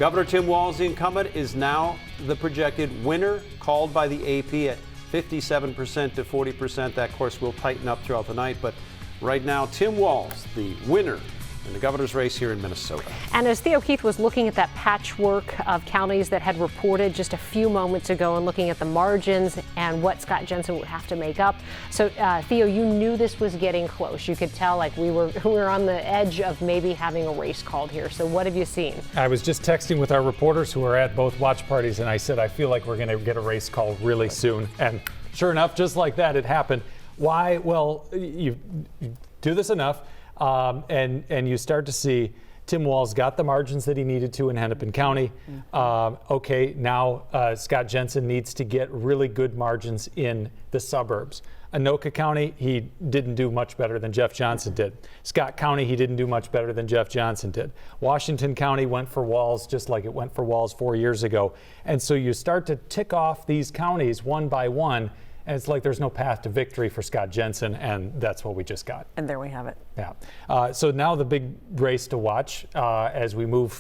Governor Tim Walz, the incumbent, is now the projected winner, called by the AP at 57% to 40%. That course will tighten up throughout the night, but right now, Tim Walz, the winner in the governor's race here in Minnesota. And as Theo Keith was looking at that patchwork of counties that had reported just a few moments ago and looking at the margins and what Scott Jensen would have to make up. So Theo, you knew this was getting close. You could tell like we were on the edge of maybe having a race called here. So what have you seen? I was just texting with our reporters who are at both watch parties, and I said, I feel like we're going to get a race called really soon. And sure enough, just like that, it happened. Why? Well, you do this enough. And you start to see Tim Walz got the margins that he needed to in Hennepin County. Okay, now Scott Jensen needs to get really good margins in the suburbs. Anoka County, he didn't do much better than Jeff Johnson did. Scott County, he didn't do much better than Jeff Johnson did. Washington County went for Walz just like it went for Walz 4 years ago. And so you start to tick off these counties one by one. And it's like there's no path to victory for Scott Jensen, and that's what we just got. And there we have it. Yeah. So now the big race to watch as we move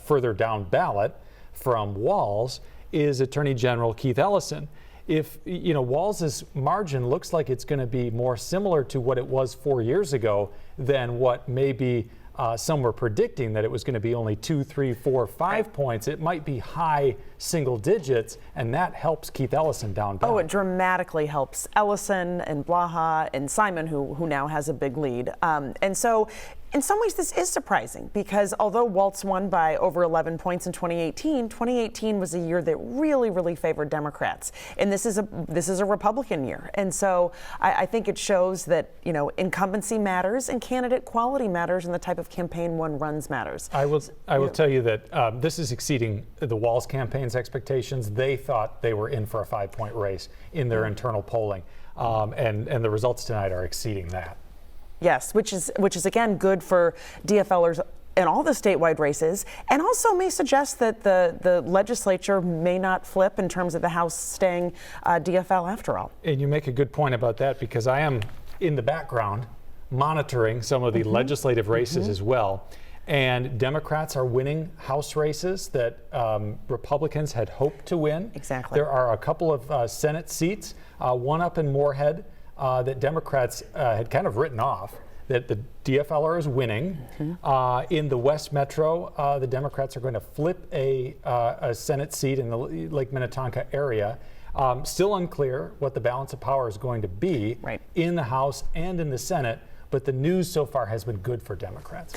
further down ballot from Walz is Attorney General Keith Ellison. If, you know, Walz's margin looks like it's going to be more similar to what it was 4 years ago than what maybe some were predicting, that it was going to be only 2, 3, 4, 5 points. It might be high single digits, and that helps Keith Ellison down ballot. Oh, it dramatically helps Ellison and Blaha and Simon, who now has a big lead. And so in some ways this is surprising, because although Walz won by over 11 points in 2018 was a year that really favored Democrats. And this is a Republican year. And so I think it shows that, you know, incumbency matters and candidate quality matters, and the type of campaign one runs matters. I will tell you that this is exceeding the Walz campaign's expectations. They thought they were in for a 5-point race in their internal polling. And the results tonight are exceeding that. Yes, which is again good for DFLers in all the statewide races, and also may suggest that the legislature may not flip in terms of the House staying DFL after all. And you make a good point about that, because I am in the background monitoring some of the legislative races as well. And Democrats are winning House races that Republicans had hoped to win. Exactly. There are a couple of Senate seats, one up in Moorhead, that Democrats had kind of written off, that the DFLer is winning. In the West Metro, the Democrats are going to flip a Senate seat in the Lake Minnetonka area. Still unclear what the balance of power is going to be in the House and in the Senate, but the news so far has been good for Democrats.